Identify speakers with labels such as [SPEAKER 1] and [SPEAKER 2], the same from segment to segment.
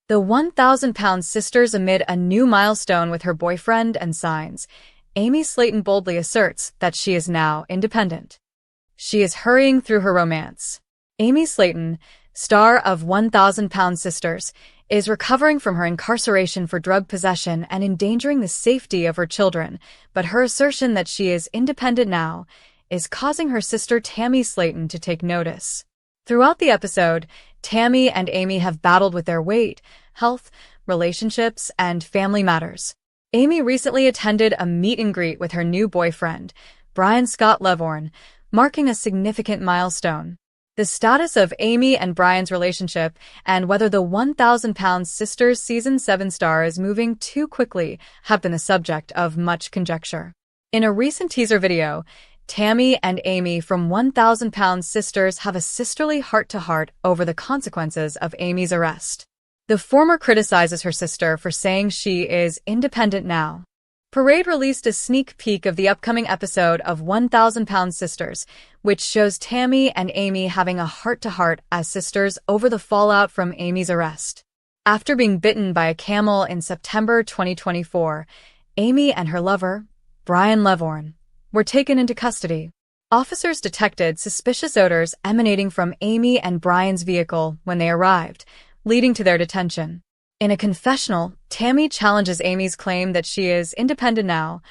[SPEAKER 1] The 1,000-pound sisters amid a new milestone with her boyfriend and signs. Amy Slaton boldly asserts that she is now independent. She is hurrying through her romance. Amy Slaton, star of 1,000-pound sisters, is recovering from her incarceration for drug possession and endangering the safety of her children, but her assertion that she is independent now is causing her sister Tammy Slaton to take notice. Throughout the episode, Tammy and Amy have battled with their weight, health, relationships, and family matters. Amy recently attended a meet and greet with her new boyfriend, Brian Scott LOVVVORN, marking a significant milestone. The status of Amy and Brian's relationship and whether the 1,000-pound sisters season 7 star is moving too quickly have been the subject of much conjecture. In a recent teaser video, Tammy and Amy from 1,000-pound sisters have a sisterly heart-to-heart over the consequences of Amy's arrest. The former criticizes her sister for saying she is independent now. Parade released a sneak peek of the upcoming episode of 1,000-pound sisters, which shows Tammy and Amy having a heart-to-heart as sisters over the fallout from Amy's arrest. After being bitten by a camel in September 2024, Amy and her lover, Brian LOVVVORN, were taken into custody. Officers detected suspicious odors emanating from Amy and Brian's vehicle when they arrived, leading to their detention. In a confessional, Tammy challenges Amy's claim that she is independent now,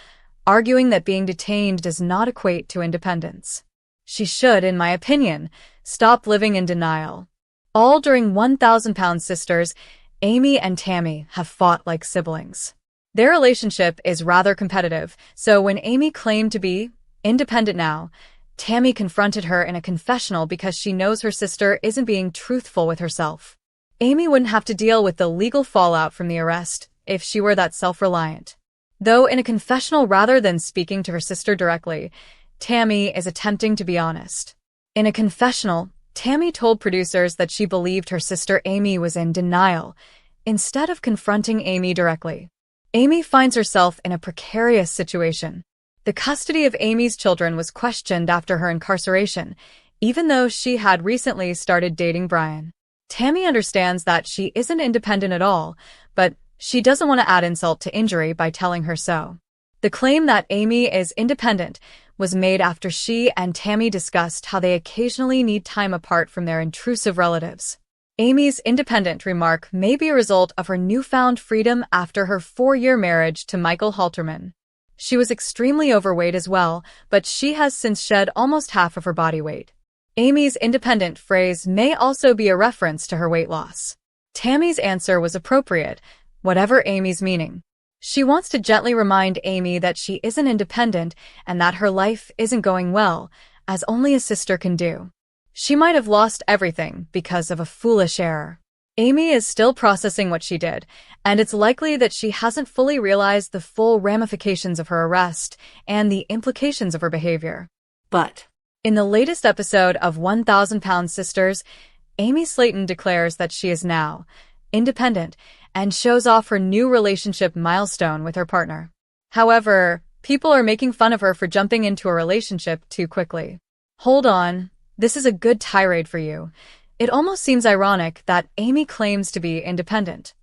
[SPEAKER 1] arguing that being detained does not equate to independence. She should, in my opinion, stop living in denial. All during 1,000-pound sisters, Amy and Tammy have fought like siblings. Their relationship is rather competitive, so when Amy claimed to be independent now, Tammy confronted her in a confessional because she knows her sister isn't being truthful with herself. Amy wouldn't have to deal with the legal fallout from the arrest if she were that self-reliant. Though in a confessional rather than speaking to her sister directly, Tammy is attempting to be honest. In a confessional, Tammy told producers that she believed her sister Amy was in denial, instead of confronting Amy directly. Amy finds herself in a precarious situation. The custody of Amy's children was questioned after her incarceration, even though she had recently started dating Brian. Tammy understands that she isn't independent at all, but she doesn't want to add insult to injury by telling her so. The claim that Amy is independent was made after she and Tammy discussed how they occasionally need time apart from their intrusive relatives. Amy's independent remark may be a result of her newfound freedom after her 4-year marriage to Michael Halterman. She was extremely overweight as well, but she has since shed almost half of her body weight. Amy's independent phrase may also be a reference to her weight loss. Tammy's answer was appropriate, whatever Amy's meaning. She wants to gently remind Amy that she isn't independent and that her life isn't going well, as only a sister can do. She might have lost everything because of a foolish error. Amy is still processing what she did, and it's likely that she hasn't fully realized the full ramifications of her arrest and the implications of her behavior. But in the latest episode of 1,000-pound sisters, Amy Slaton declares that she is now independent and shows off her new relationship milestone with her partner. However, people are making fun of her for jumping into a relationship too quickly. Hold on. This is a good tirade for you. It almost seems ironic that Amy claims to be independent.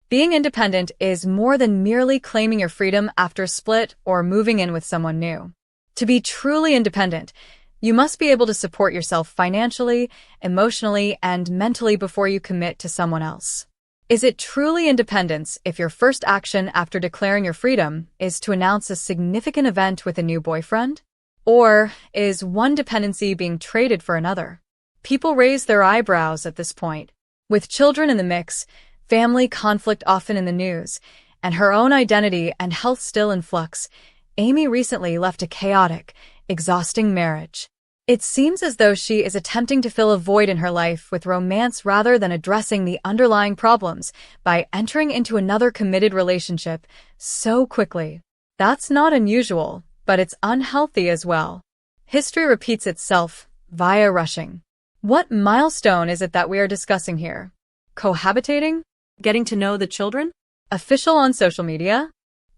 [SPEAKER 1] Being independent is more than merely claiming your freedom after a split or moving in with someone new. To be truly independent, you must be able to support yourself financially, emotionally, and mentally before you commit to someone else. Is it truly independence if your first action after declaring your freedom is to announce a significant event with a new boyfriend? Or is one dependency being traded for another? People raise their eyebrows at this point. With children in the mix, family conflict often in the news, and her own identity and health still in flux, Amy recently left a chaotic, exhausting marriage. It seems as though she is attempting to fill a void in her life with romance rather than addressing the underlying problems by entering into another committed relationship so quickly. That's not unusual, but it's unhealthy as well. History repeats itself via rushing. What milestone is it that we are discussing here? Cohabitating? Getting to know the children? Official on social media?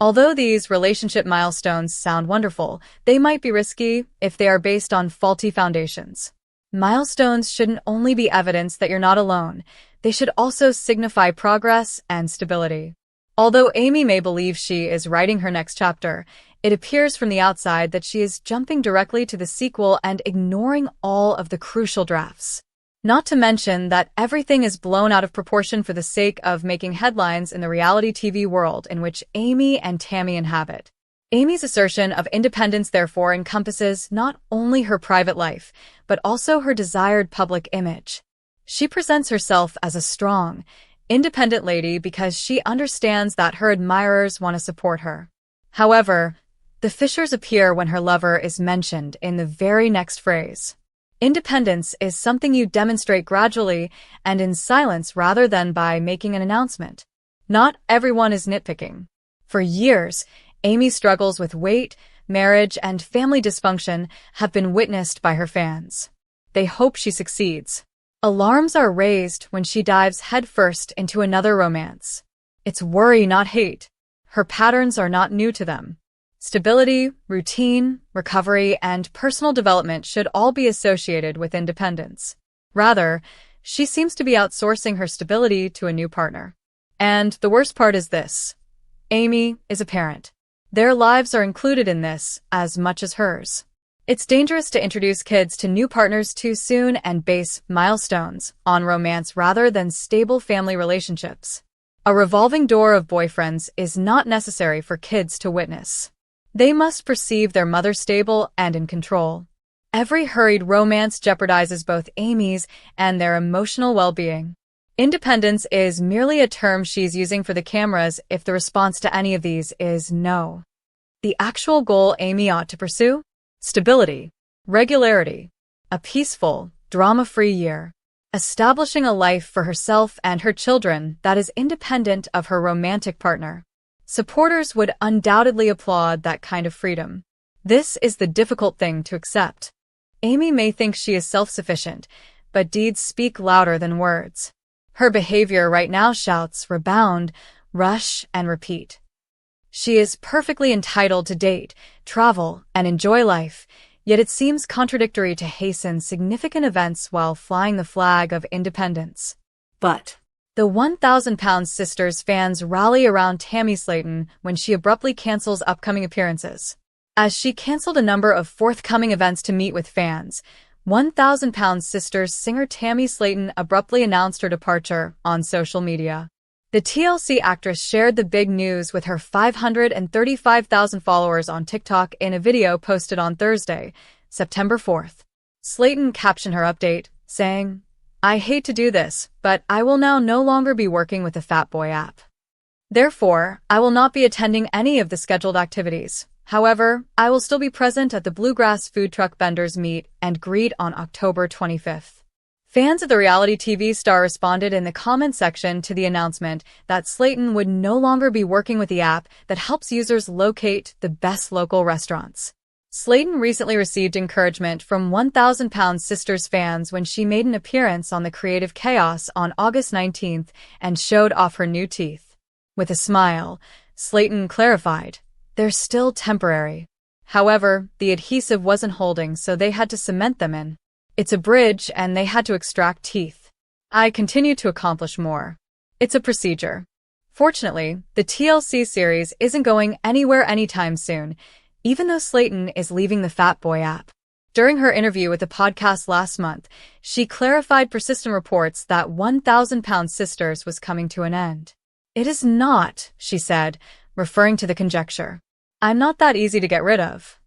[SPEAKER 1] Although these relationship milestones sound wonderful, they might be risky if they are based on faulty foundations. Milestones shouldn't only be evidence that you're not alone. they should also signify progress and stability. Although Amy may believe she is writing her next chapter, it appears from the outside that she is jumping directly to the sequel and ignoring all of the crucial drafts. Not to mention that everything is blown out of proportion for the sake of making headlines in the reality TV world in which Amy and Tammy inhabit. Amy's assertion of independence therefore encompasses not only her private life, but also her desired public image. She presents herself as a strong, independent lady because she understands that her admirers want to support her. However, the fissures appear when her lover is mentioned in the very next phrase. Independence is something you demonstrate gradually and in silence rather than by making an announcement. Not everyone is nitpicking. For years, Amy's struggles with weight, marriage, and family dysfunction have been witnessed by her fans. They hope she succeeds. Alarms are raised when she dives headfirst into another romance. It's worry, not hate. Her patterns are not new to them. Stability, routine, recovery, and personal development should all be associated with independence. Rather, she seems to be outsourcing her stability to a new partner. And the worst part is this. Amy is a parent. Their lives are included in this as much as hers. It's dangerous to introduce kids to new partners too soon and base milestones on romance rather than stable family relationships. A revolving door of boyfriends is not necessary for kids to witness. They must perceive their mother stable and in control. Every hurried romance jeopardizes both Amy's and their emotional well-being. Independence is merely a term she's using for the cameras if the response to any of these is no. The actual goal Amy ought to pursue? Stability, regularity, a peaceful, drama-free year, establishing a life for herself and her children that is independent of her romantic partner. Supporters would undoubtedly applaud that kind of freedom. This is the difficult thing to accept. Amy may think she is self-sufficient, but deeds speak louder than words. Her behavior right now shouts rebound, rush, and repeat. She is perfectly entitled to date, travel, and enjoy life, yet it seems contradictory to hasten significant events while flying the flag of independence. But the 1,000-pound sisters fans rally around Tammy Slaton when she abruptly cancels upcoming appearances. As she canceled a number of forthcoming events to meet with fans, 1,000-pound sisters singer Tammy Slaton abruptly announced her departure on social media. The TLC actress shared the big news with her 535,000 followers on TikTok in a video posted on Thursday, September 4th. Slaton captioned her update, saying, "I hate to do this, but I will now no longer be working with the Fat Boy app. Therefore, I will not be attending any of the scheduled activities. However, I will still be present at the Bluegrass Food Truck Vendors Meet and Greet on October 25th. Fans of the reality TV star responded in the comment section to the announcement that Slaton would no longer be working with the app that helps users locate the best local restaurants. Slaton recently received encouragement from 1,000-pound sisters fans when she made an appearance on the Creative Chaos on August 19th and showed off her new teeth. With a smile, Slaton clarified, "They're still temporary. However, the adhesive wasn't holding, so they had to cement them in. It's a bridge and they had to extract teeth. I continue to accomplish more. It's a procedure." Fortunately, the TLC series isn't going anywhere anytime soon, even though Slaton is leaving the Fat Boy app. During her interview with the podcast last month, she clarified persistent reports that 1,000-pound sisters was coming to an end. "It is not," she said, referring to the conjecture. "I'm not that easy to get rid of."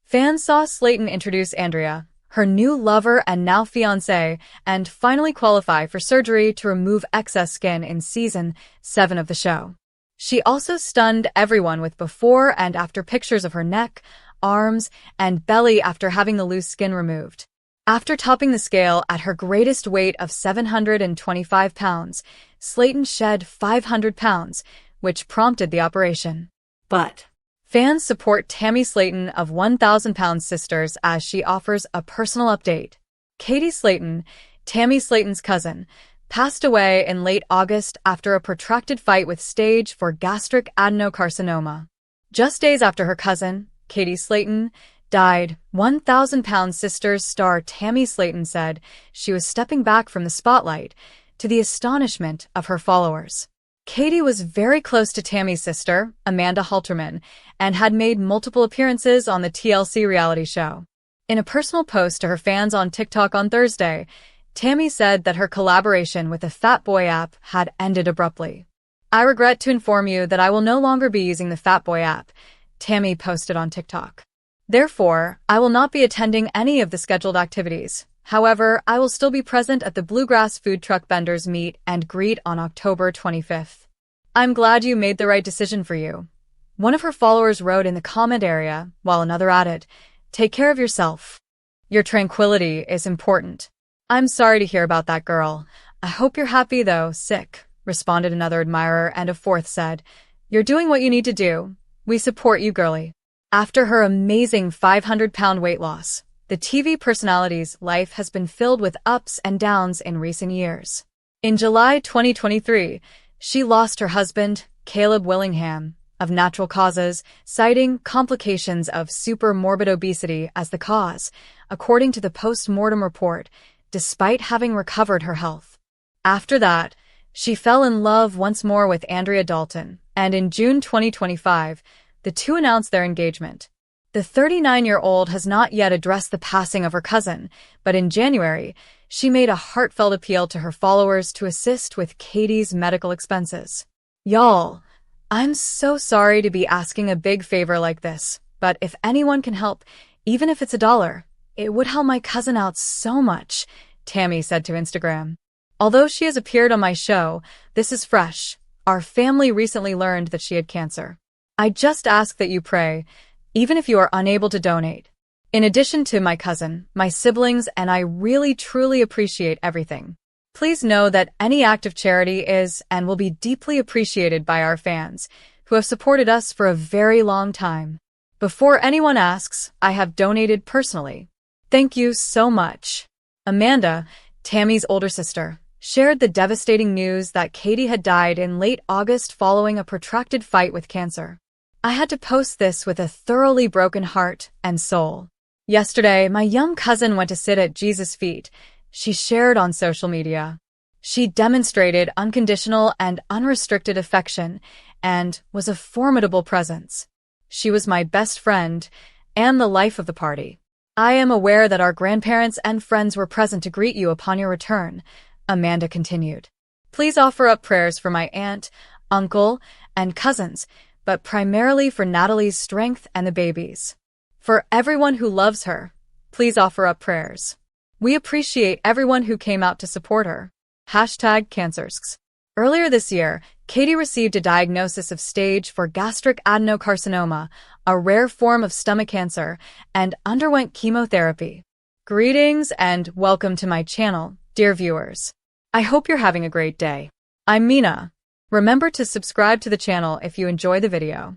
[SPEAKER 1] Fans saw Slaton introduce Andrea, her new lover and now fiancé, and finally qualify for surgery to remove excess skin in Season 7 of the show. She also stunned everyone with before and after pictures of her neck, arms, and belly after having the loose skin removed. After topping the scale at her greatest weight of 725 pounds, Slaton shed 500 pounds, which prompted the operation. But fans support Tammy Slaton of 1,000-pound sisters as she offers a personal update. Katie Slaton, Tammy Slaton's cousin, passed away in late August after a protracted fight with stage 4 gastric adenocarcinoma. Just days after her cousin, Katie Slaton, died, 1,000-pound sisters star Tammy Slaton said she was stepping back from the spotlight, to the astonishment of her followers. Katie was very close to Tammy's sister, Amanda Halterman, and had made multiple appearances on the TLC reality show. In a personal post to her fans on TikTok on Thursday, Tammy said that her collaboration with the Fat Boy app had ended abruptly. "I regret to inform you that I will no longer be using the Fat Boy app," Tammy posted on TikTok. "Therefore, I will not be attending any of the scheduled activities. However, I will still be present at the Bluegrass Food Truck Vendors Meet and Greet on October 25th. I'm glad you made the right decision for you." One of her followers wrote in the comment area, while another added, "Take care of yourself. Your tranquility is important." "I'm sorry to hear about that, girl. I hope you're happy though, sick," responded another admirer, and a fourth said, "You're doing what you need to do. We support you, girlie." After her amazing 500-pound weight loss, the TV personality's life has been filled with ups and downs in recent years. In July 2023, she lost her husband, Caleb Willingham, of natural causes, citing complications of supermorbid obesity as the cause, according to the post-mortem report, despite having recovered her health. After that, she fell in love once more with Andrea Dalton, and in June 2025, the two announced their engagement. The 39-year-old has not yet addressed the passing of her cousin, but in January, she made a heartfelt appeal to her followers to assist with Katie's medical expenses. "Y'all, I'm so sorry to be asking a big favor like this, but if anyone can help, even if it's $1, it would help my cousin out so much," Tammy said to Instagram. "Although she has appeared on my show, this is fresh. Our family recently learned that she had cancer. I just ask that you pray, even if you are unable to donate. In addition to my cousin, my siblings, and I really truly appreciate everything. Please know that any act of charity is and will be deeply appreciated by our fans, who have supported us for a very long time. Before anyone asks, I have donated personally. Thank you so much." Amanda, Tammy's older sister, shared the devastating news that Katie had died in late August following a protracted fight with cancer. "I had to post this with a thoroughly broken heart and soul. Yesterday, my young cousin went to sit at Jesus' feet," she shared on social media. "She demonstrated unconditional and unrestricted affection and was a formidable presence. She was my best friend and the life of the party. I am aware that our grandparents and friends were present to greet you upon your return," Amanda continued. "Please offer up prayers for my aunt, uncle, and cousins, but primarily for Natalie's strength and the babies. For everyone who loves her, please offer up prayers. We appreciate everyone who came out to support her. #CancerSks. Earlier this year, Katie received a diagnosis of stage 4 gastric adenocarcinoma, a rare form of stomach cancer, and underwent chemotherapy. Greetings and welcome to my channel, dear viewers. I hope you're having a great day. I'm Mina. Remember to subscribe to the channel if you enjoy the video.